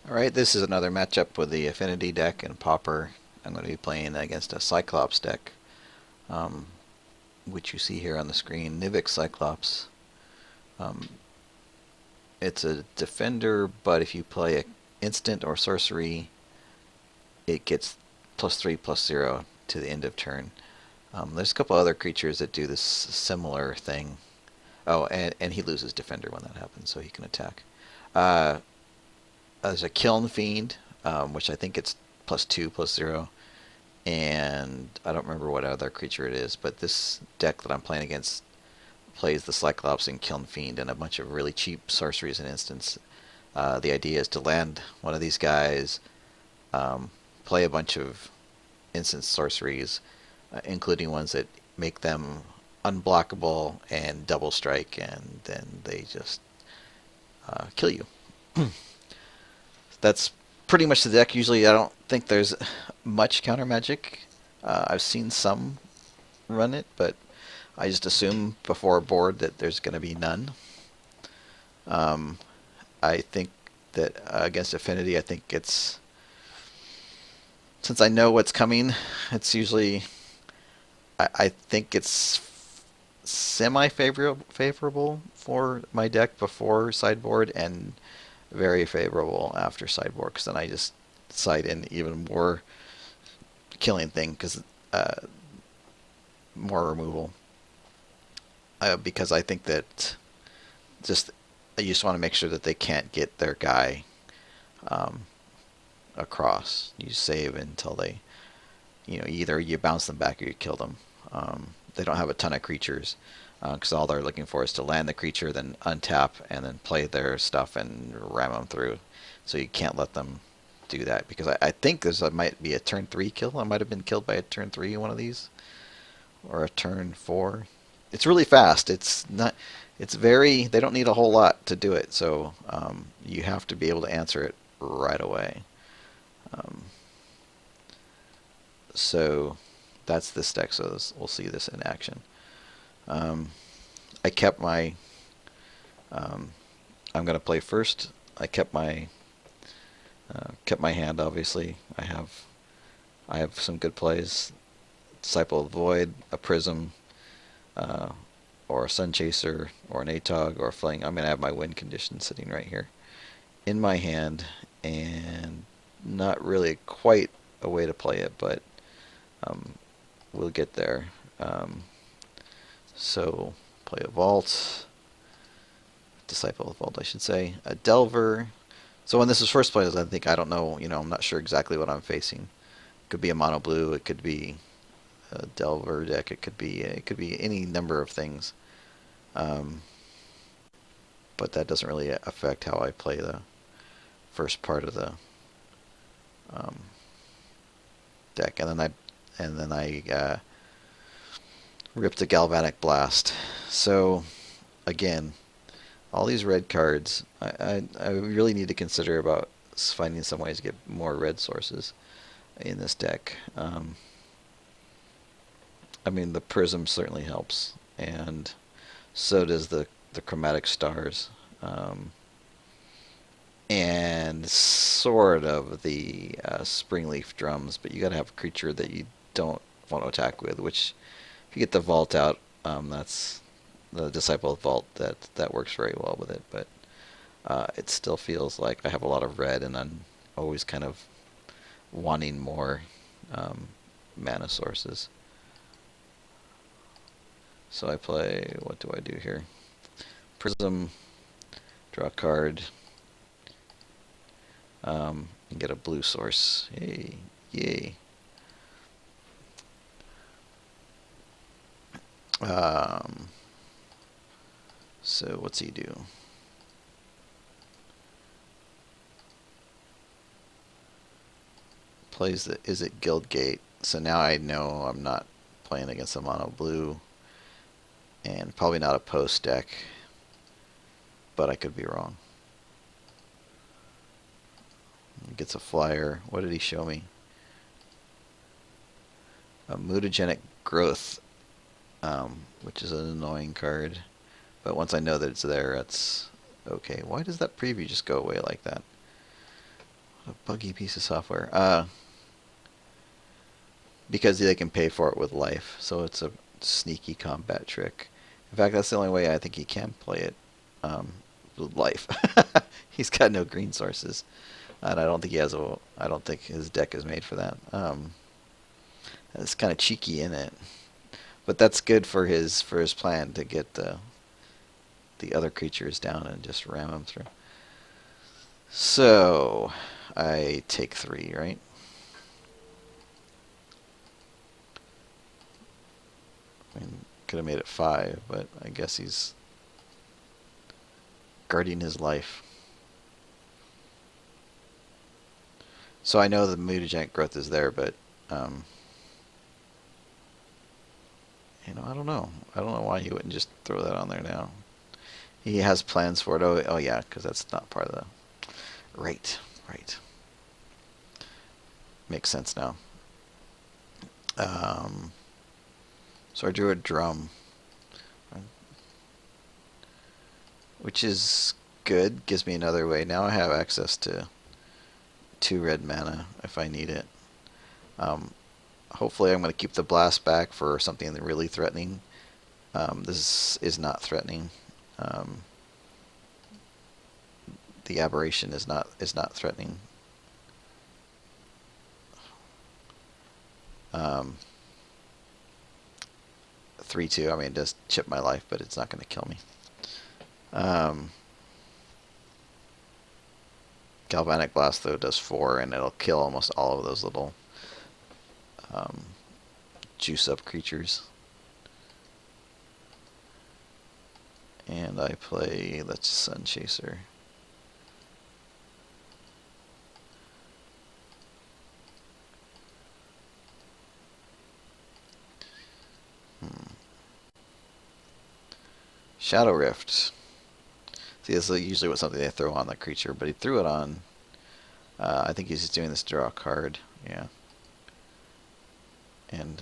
Alright, this is another matchup with the Affinity deck and Pauper. I'm going to be playing against a Cyclops deck, um, which you see here on the screen, Nivik Cyclops. Um, it's a defender, but if you play an instant or sorcery, it gets +3/+0 to the end of turn. There's a couple other creatures that do this similar thing. Oh, and he loses defender when that happens, so he can attack. Uh, there's a Kiln Fiend, which I think it's +2/+0. And I don't remember what other creature it is, but this deck that I'm playing against plays the Cyclops and Kiln Fiend and a bunch of really cheap sorceries and instants. The idea is to land one of these guys, um, play a bunch of instant sorceries, including ones that make them unblockable and double strike, and then they just kill you. That's pretty much the deck. Usually, I don't think there's much counter magic. I've seen some run it, but I just assume before a board that there's going to be none. Um, I think that against Affinity, I think it's since I know what's coming, it's usually I think it's semi-favorable for my deck before sideboard and very favorable after sideboard, because then I just side in even more killing thing because more removal. Because I think that just I just want to make sure that they can't get their guy um, across. You save until they, either you bounce them back or you kill them. They don't have a ton of creatures because all they're looking for is to land the creature, then untap, and then play their stuff and ram them through. So you can't let them do that because I think this might be a turn 3 kill. I might have been killed by a turn 3 one of these, or a turn 4. It's really fast. It's not. It's very. They don't need a whole lot to do it, so you have to be able to answer it right away. Um, so that's this deck. So we'll see this in action. Um, I kept my. I'm going to play first. I kept my hand. Obviously, I have some good plays. Disciple of the Void, a Prism, uh, or a Sun Chaser, or an Atog, or a Fling. I'm going to have my win condition sitting right here in my hand, and not really quite a way to play it, but um, we'll get there. So play a Vault, Disciple of the Vault, I should say, a Delver. So when this is first played, I don't know, I'm not sure exactly what I'm facing. It could be a mono blue, it could be a Delver deck, it could be any number of things. Um, but that doesn't really affect how I play the first part of the um, deck, and then I ripped a Galvanic Blast. So again, all these red cards, I really need to consider about finding some ways to get more red sources in this deck. I mean, the Prism certainly helps, and so does the Chromatic Stars. And sort of the Springleaf Drums, but you got to have a creature that you don't want to attack with. Which, if you get the Vault out, that's the Disciple of Vault. That works very well with it. But it still feels like I have a lot of red, and I'm always kind of wanting more mana sources. So I play. What do I do here? Prism, draw a card. And get a blue source. Yay. Yay. Um, so what's he do? Plays the Is It Guildgate. So now I know I'm not playing against a mono blue, and probably not a post deck, but I could be wrong. He gets a flyer. What did he show me? A Mutagenic Growth, which is an annoying card. But once I know that it's there, it's okay. Why does that preview just go away like that? A buggy piece of software. Because they can pay for it with life, so it's a sneaky combat trick. In fact, that's the only way I think he can play it, with life. He's got no green sources, and I don't think he has a. I don't think his deck is made for that. It's kind of cheeky in it, but that's good for his plan to get the other creatures down and just ram them through. So I take 3, right? I mean, could have made it 5, but I guess he's guarding his life. So I know the mutagenic growth is there, but I don't know. I don't know why he wouldn't just throw that on there now. He has plans for it. Oh yeah, because that's not part of the. Right, right. Makes sense now. So I drew a drum, which is good. Gives me another way. Now I have access to 2 red mana if I need it. Hopefully I'm going to keep the blast back for something really threatening. This is not threatening. The aberration is not threatening. 3/2. I mean, it does chip my life, but it's not going to kill me. Galvanic Blast, though, does 4, and it'll kill almost all of those little juice-up creatures. And I play the Sun Chaser. Shadow Rift. See, this is usually something they throw on the creature, but he threw it on. I think he's just doing this to draw a card. Yeah. And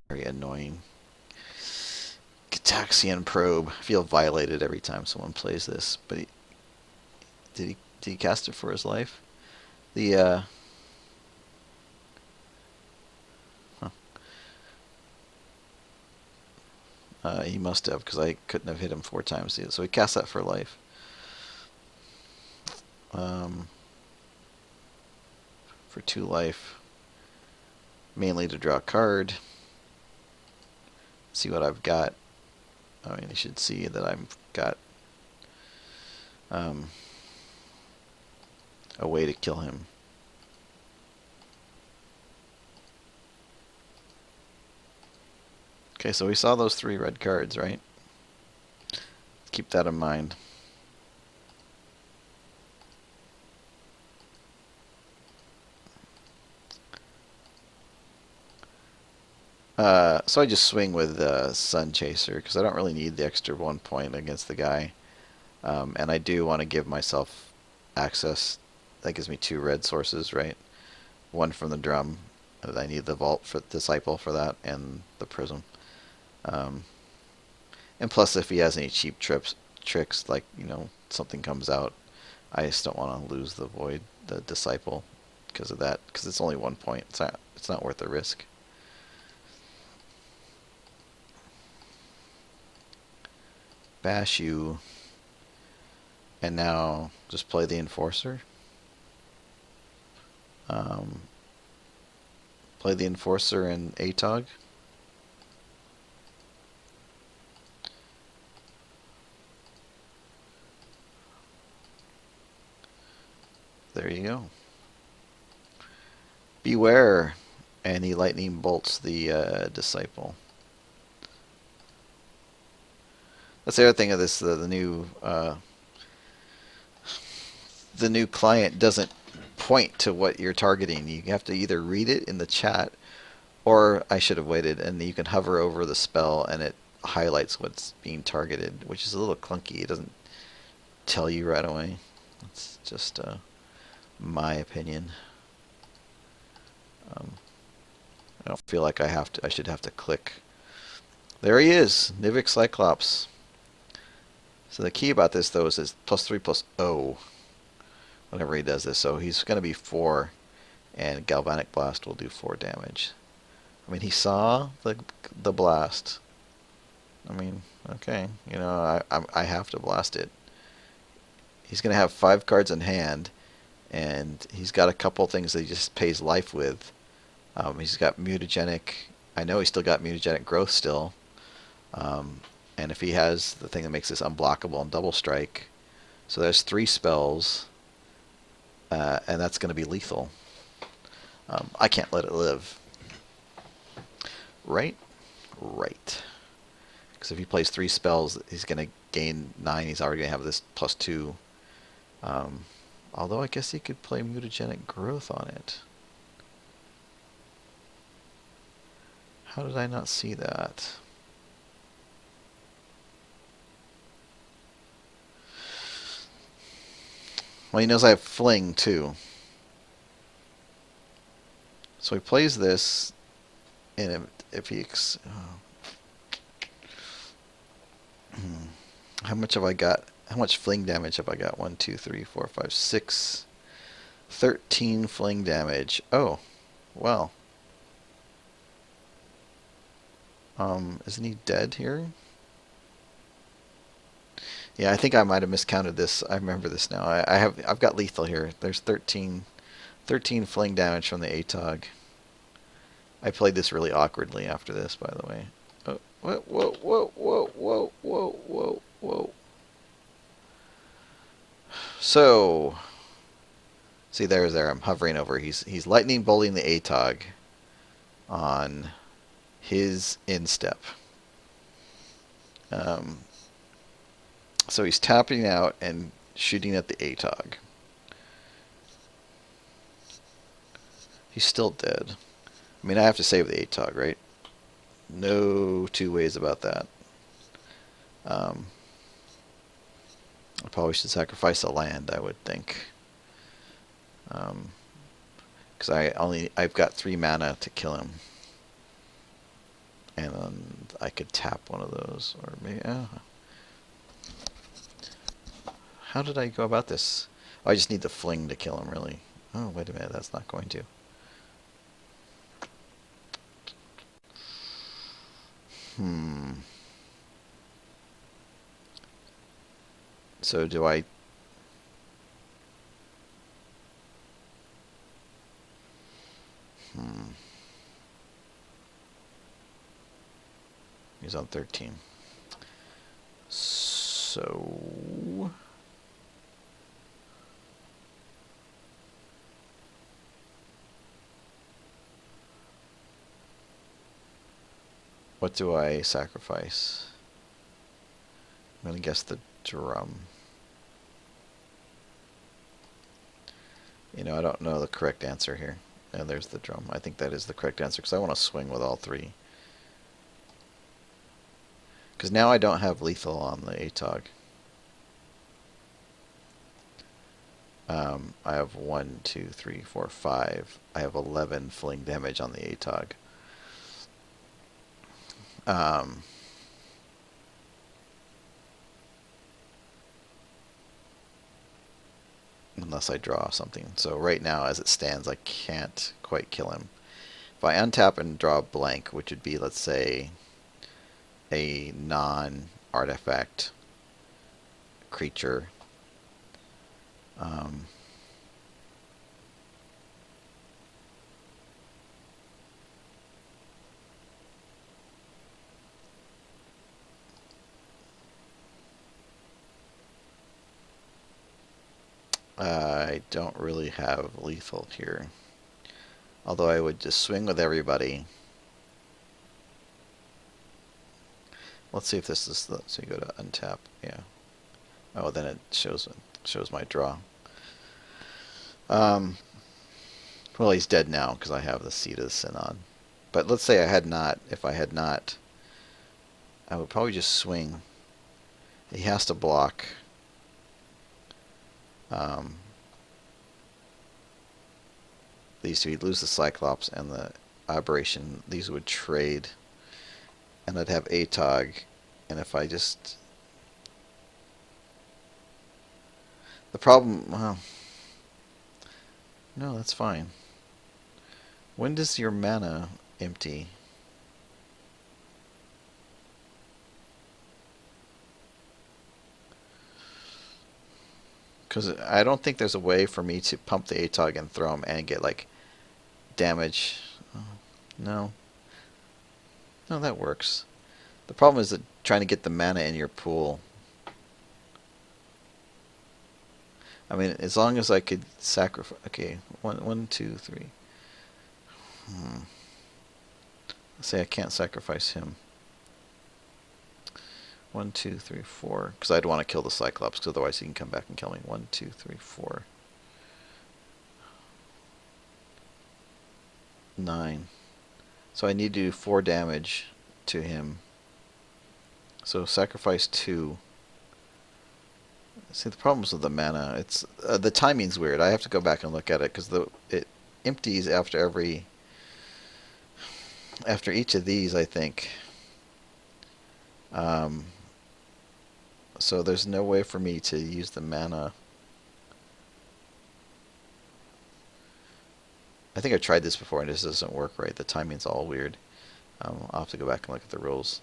very annoying. Cataxian Probe. I feel violated every time someone plays this, but did he cast it for his life? The he must have, because I couldn't have hit him 4 times. So he cast that for life. For 2 life. Mainly to draw a card. See what I've got. I mean, you should see that I've got a way to kill him. Okay, so we saw those 3 red cards, right? Keep that in mind. So I just swing with Sun Chaser because I don't really need the extra 1 point against the guy. And I do want to give myself access. That gives me 2 red sources, right? 1 from the drum. I need the Vault for Disciple for that, and the Prism. And plus, if he has any cheap tricks, like, something comes out, I just don't want to lose the Void, the Disciple, because of that. Because it's only 1 point. It's not worth the risk. Bash you. And now just play the Enforcer. Play the Enforcer and ATOG. There you go. Beware. And he lightning bolts the Disciple. That's the other thing of this. The new client doesn't point to what you're targeting. You have to either read it in the chat, or I should have waited, and you can hover over the spell and it highlights what's being targeted, which is a little clunky. It doesn't tell you right away. It's just my opinion. I don't feel like I should have to click. There he is, Nivik Cyclops. So the key about this, though, is +3/+0, whenever he does this. So he's going to be 4, and Galvanic Blast will do 4 damage. I mean, he saw the blast. I mean, okay, you know, I have to blast it. He's going to have 5 cards in hand, and he's got a couple things that he just pays life with. He's got mutagenic. I know he's still got mutagenic growth still. And if he has the thing that makes this unblockable and double strike, so there's 3 spells, and that's going to be lethal. I can't let it live. Right? Right. Because if he plays 3 spells, he's going to gain 9. He's already going to have this +2. Although I guess he could play mutagenic growth on it. How did I not see that? Well, he knows I have Fling, too. So he plays this, and if he... how much have I got? How much Fling damage have I got? 1, 2, 3, 4, 5, 6... 13 Fling damage. Oh, well. Isn't he dead here? Yeah, I think I might have miscounted this. I remember this now. I've got lethal here. There's 13 Fling damage from the ATOG. I played this really awkwardly after this, by the way. Oh, whoa, whoa, whoa, whoa, whoa, whoa, whoa, whoa. So, see, there. I'm hovering over. He's lightning bolting the ATOG on his instep. So he's tapping out and shooting at the ATOG. He's still dead. I mean, I have to save the ATOG, right? No 2 ways about that. I probably should sacrifice a land, I would think. Because I've got 3 mana to kill him. And then I could tap one of those, or maybe... How did I go about this? Oh, I just need the Fling to kill him, really. Oh, wait a minute, that's not going to. So do I... He's on 13. So... what do I sacrifice? I'm going to guess the drum. You know, I don't know the correct answer here. And there's the drum. I think that is the correct answer because I want to swing with all 3. Because now I don't have lethal on the ATOG. I have 1, 2, 3, 4, 5. I have 11 Fling damage on the ATOG. Unless I draw something. So right now, as it stands, I can't quite kill him. If I untap and draw a blank, which would be, let's say, a non-artifact creature, I don't really have lethal here. Although I would just swing with everybody. Let's see if this is the... so you go to untap. Yeah. Oh, then it shows my draw. Well, he's dead now because I have the Seed of Sin on. But let's say I had not. If I had not, I would probably just swing. He has to block. These two, he'd lose the Cyclops and the Aberration. These would trade. And I'd have ATOG. And if I just... the problem... well, No, that's fine. When does your mana empty? Because I don't think there's a way for me to pump the ATOG and throw him and get, like, damage. Oh, no. No, that works. The problem is that trying to get the mana in your pool. I mean, as long as I could sacrifice... Okay, one, two, three. Let's say I can't sacrifice him. 1, 2, 3, 4. Because I'd want to kill the Cyclops, because otherwise he can come back and kill me. 1, 2, 3, 4. 9. So I need to do 4 damage to him. So sacrifice 2. See, the problems with the mana, it's the timing's weird. I have to go back and look at it because it empties after each of these, I think. So there's no way for me to use the mana. I think I've tried this before and it just doesn't work right. The timing's all weird. I'll have to go back and look at the rules.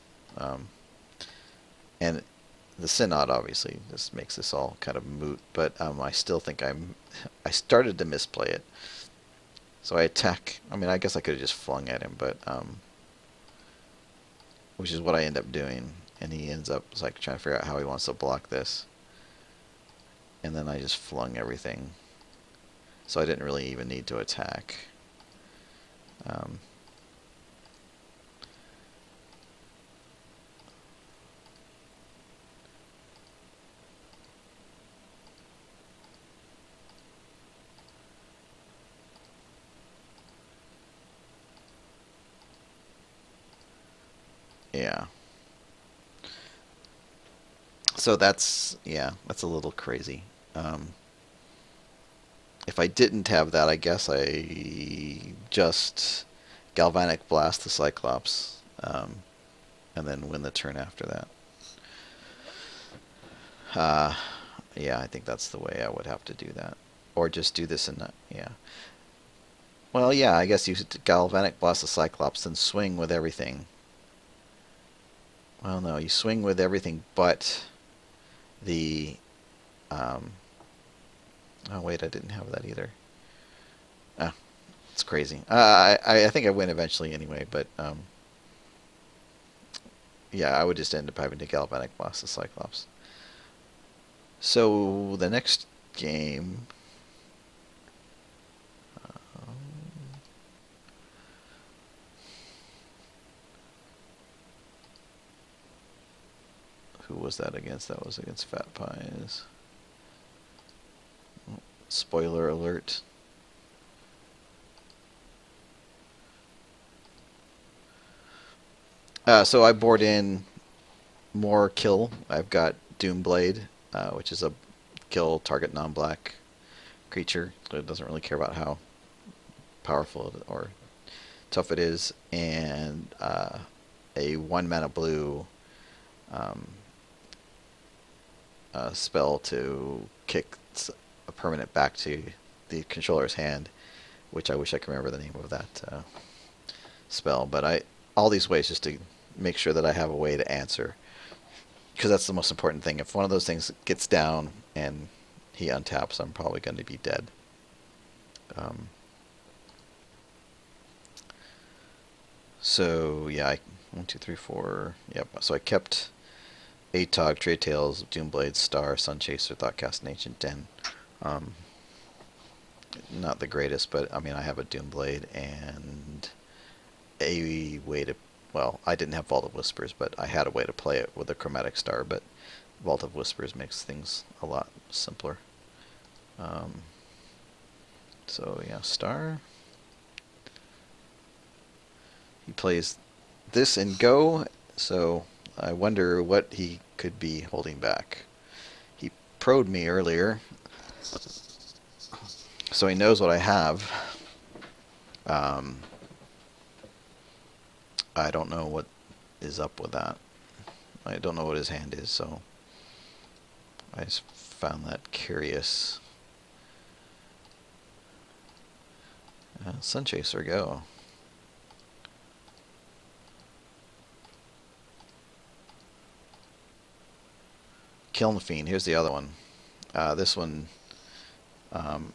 And the Synod obviously just makes this all kind of moot, but I still think I started to misplay it. So I attack. I mean, I guess I could have just flung at him, but which is what I end up doing. And he ends up like trying to figure out how he wants to block this. And then I just flung everything. So I didn't really even need to attack. Yeah. So that's a little crazy. If I didn't have that, I guess I just Galvanic Blast the Cyclops, and then win the turn after that. Yeah, I think that's the way I would have to do that. Or just do this in yeah. Well, yeah, I guess you Galvanic Blast the Cyclops, then swing with everything. Well, no, you swing with everything but the... oh, wait, I didn't have that either. Ah, it's crazy. I think I win eventually anyway, but... yeah, I would just end up having to Galvanic Blast the Cyclops. So, the next game... who was that against? That was against Fat Pies. Spoiler alert. So I board in more kill. I've got Doomblade, which is a kill target non-black creature. So it doesn't really care about how powerful or tough it is. And a 1 mana blue spell to kick a permanent back to the controller's hand, which I wish I could remember the name of that spell. But all these ways just to make sure that I have a way to answer, because that's the most important thing. If one of those things gets down and he untaps, I'm probably going to be dead. So yeah, 1, 2, 3, 4. Yep. So I kept ATOG, Trade Tales, Doomblade, Star, Sunchaser, Thoughtcast, and Ancient Den. Not the greatest, but I mean, I have a Doomblade and a way to... Well, I didn't have Vault of Whispers, but I had a way to play it with a Chromatic Star, but Vault of Whispers makes things a lot simpler. So yeah, Star. He plays this in Go, so I wonder what he could be holding back. He pro'd me earlier, so he knows what I have. I don't know what is up with that. I don't know what his hand is, so I just found that curious. Sunchaser, go. Kiln Fiend, here's the other one. This one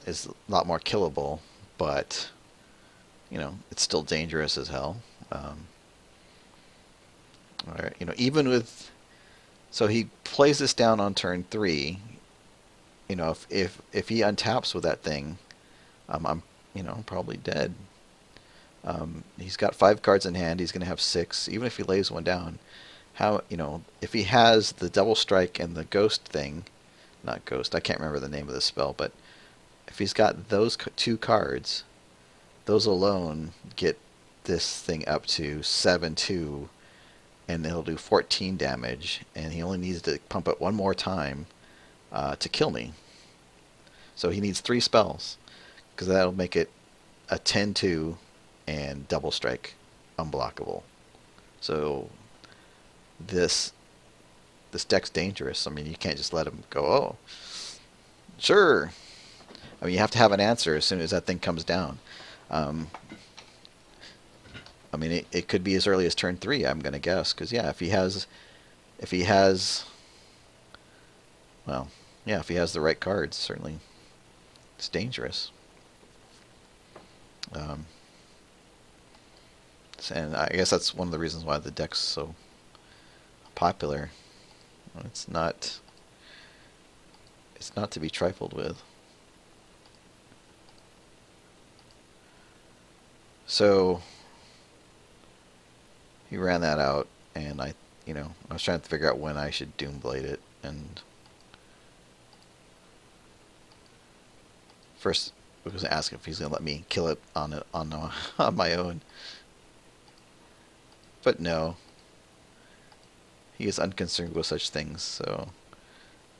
is a lot more killable, but it's still dangerous as hell. Even with, so he plays this down on turn 3. If he untaps with that thing, I'm probably dead. He's got 5 cards in hand. He's going to have 6, even if he lays one down. If he has the double strike and the ghost thing, not ghost, I can't remember the name of the spell, but if he's got those 2 cards, those alone get this thing up to 7/2, and it'll do 14 damage, and he only needs to pump it one more time to kill me. So he needs 3 spells, because that'll make it a 10/2 and double strike unblockable. So this deck's dangerous. I mean, you can't just let him go, oh, sure. I mean, you have to have an answer as soon as that thing comes down. I mean, it could be as early as turn 3, I'm going to guess, because yeah, if he has the right cards, certainly it's dangerous. And I guess that's one of the reasons why the deck's so popular. It's not to be trifled with. So he ran that out, and I was trying to figure out when I should Doomblade it, and first I was asking if he's gonna let me kill it on my own, but no, he is unconcerned with such things. So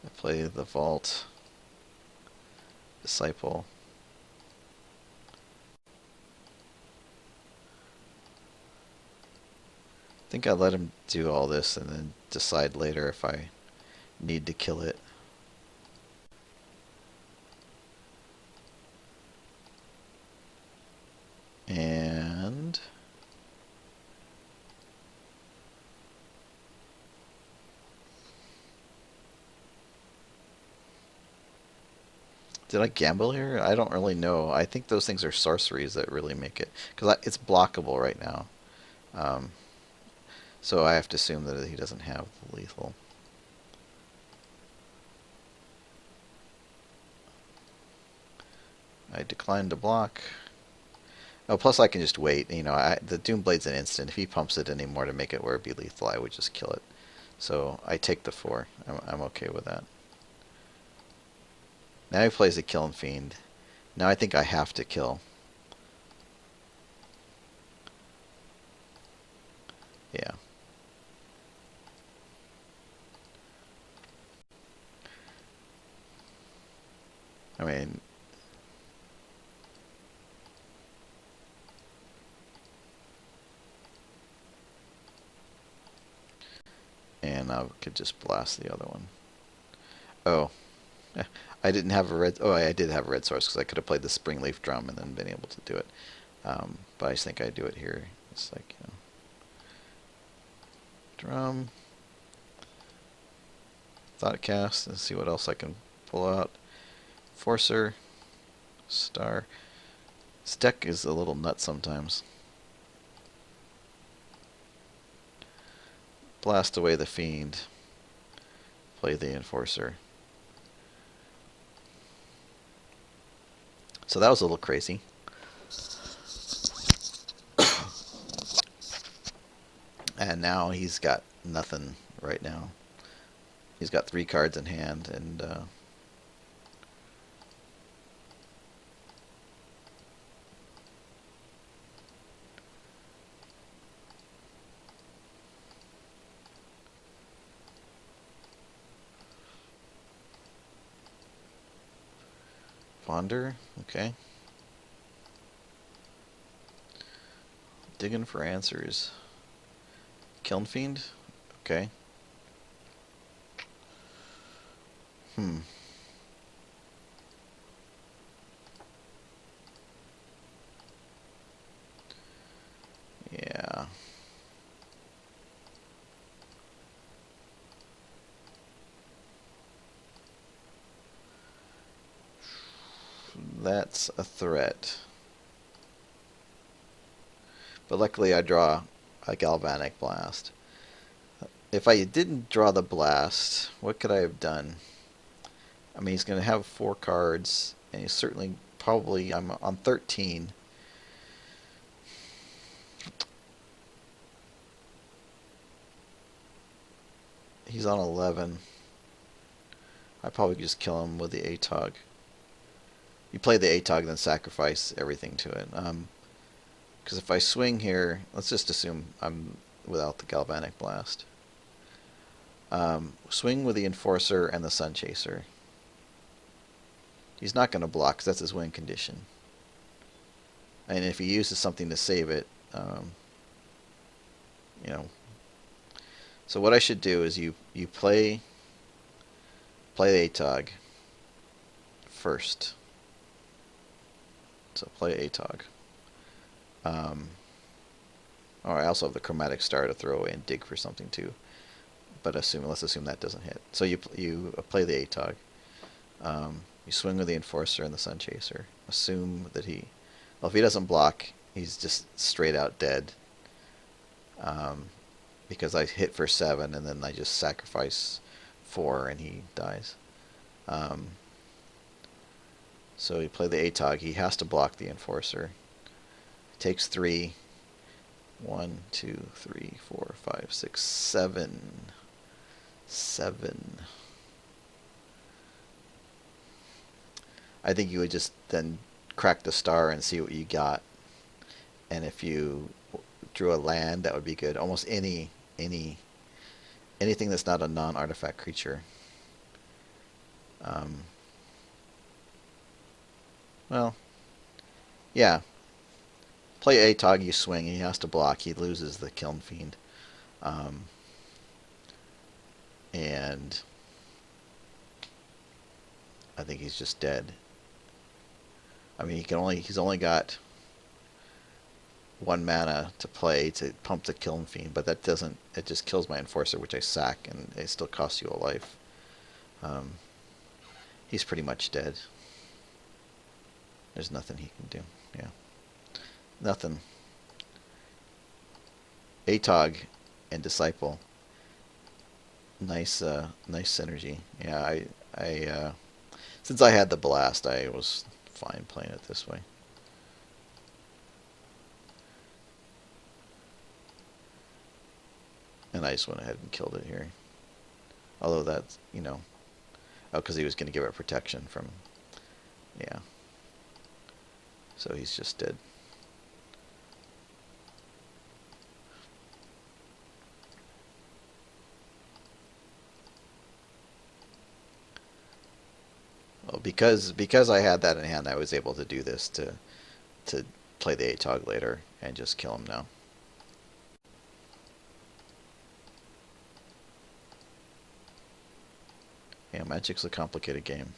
I play the Vault Disciple. I think I let him do all this and then decide later if I need to kill it. And did I gamble here? I don't really know. I think those things are sorceries that really make it, because it's blockable right now. So I have to assume that he doesn't have the lethal. I declined to block. Oh, plus I can just wait. The Doomblade's an instant. If he pumps it anymore to make it where it'd be lethal, I would just kill it. So I take the 4. I'm okay with that. Now he plays a Kiln Fiend. Now I think I have to kill. Yeah. I mean, and I could just blast the other one. Oh, I didn't have a red. Oh, I did have a red source, because I could have played the Springleaf Drum and then been able to do it. But I just think I do it here. It's like, drum, thought cast, and see what else I can pull out. Forcer, star. This deck is a little nuts sometimes. Blast away the Fiend. Play the Enforcer. So that was a little crazy. And now he's got nothing right now. He's got 3 cards in hand, and Ponder, okay. Digging for answers. Kiln Fiend, okay. Hmm. That's a threat. But luckily I draw a Galvanic Blast. If I didn't draw the blast, what could I have done? I mean, he's going to have 4 cards, and he's certainly probably, I'm on 13. He's on 11. I probably just kill him with the ATOG. You play the ATOG, then sacrifice everything to it. Because if I swing here, let's just assume I'm without the Galvanic Blast. Swing with the Enforcer and the Sun Chaser. He's not going to block because that's his win condition. And if he uses something to save it, you know. So what I should do is you play the ATOG first. So play ATOG. Oh, I also have the Chromatic Star to throw away and dig for something too. But let's assume that doesn't hit. So you play the ATOG. You swing with the Enforcer and the Sun Chaser. Assume that well, if he doesn't block, he's just straight out dead. Because I hit for 7 and then I just sacrifice 4 and he dies. So you play the ATOG. He has to block the Enforcer. It takes 3. 1, 2, 3, 4, 5, 6, 7. 7. I think you would just then crack the star and see what you got. And if you drew a land, that would be good. Almost anything that's not a non-artifact creature. Well, yeah. Play ATOG, you swing, he has to block. He loses the Kiln Fiend. And I think he's just dead. I mean, he's only got 1 mana to play to pump the Kiln Fiend, but it just kills my Enforcer, which I sack, and it still costs you a life. He's pretty much dead. There's nothing he can do. Yeah. Nothing. ATOG and Disciple. Nice synergy. Yeah, I since I had the blast, I was fine playing it this way. And I just went ahead and killed it here. Although that's, oh, because he was going to give it protection from, yeah. So he's just dead. Well, because I had that in hand, I was able to do this to play the ATOG later and just kill him now. Yeah, Magic's a complicated game.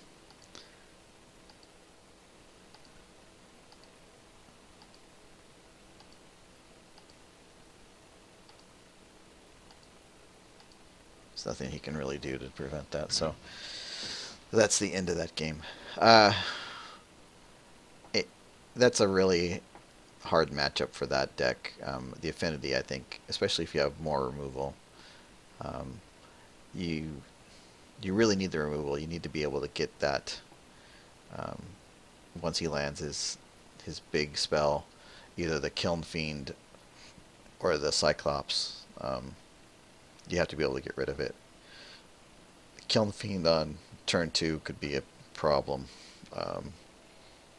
There's nothing he can really do to prevent that, so that's the end of that game. That's a really hard matchup for that deck. The Affinity, I think, especially if you have more removal, you really need the removal. You need to be able to get that once he lands his big spell, either the Kiln Fiend or the Cyclops. You have to be able to get rid of it. Kiln Fiend on turn 2 could be a problem,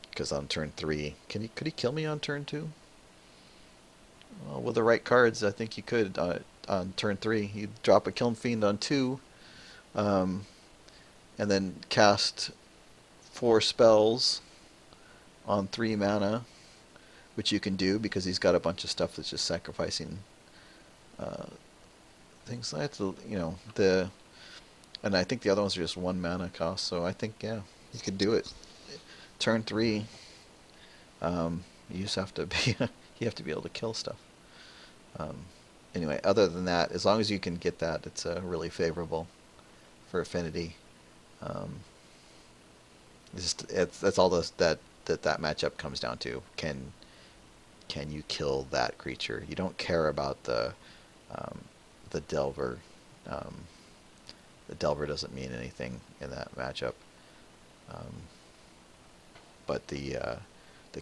because on turn 3, could he kill me on turn 2? Well, with the right cards, I think you could. On turn 3, you drop a Kiln Fiend on 2, and then cast 4 spells on 3 mana, which you can do because he's got a bunch of stuff that's just sacrificing things like that. And I think the other ones are just 1 mana cost, so I think, yeah, you could do it. Turn 3, you just have to be you have to be able to kill stuff. Anyway, other than that, as long as you can get that, it's really favorable for Affinity. That's all that that matchup comes down to. Can you kill that creature? You don't care about the Delver. Um, the Delver doesn't mean anything in that matchup. Um, but the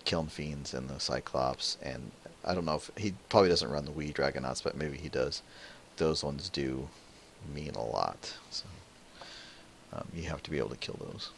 Kiln Fiends and the Cyclops, and I don't know if he probably doesn't run the Wee Dragonauts, but maybe he does. Those ones do mean a lot. So you have to be able to kill those.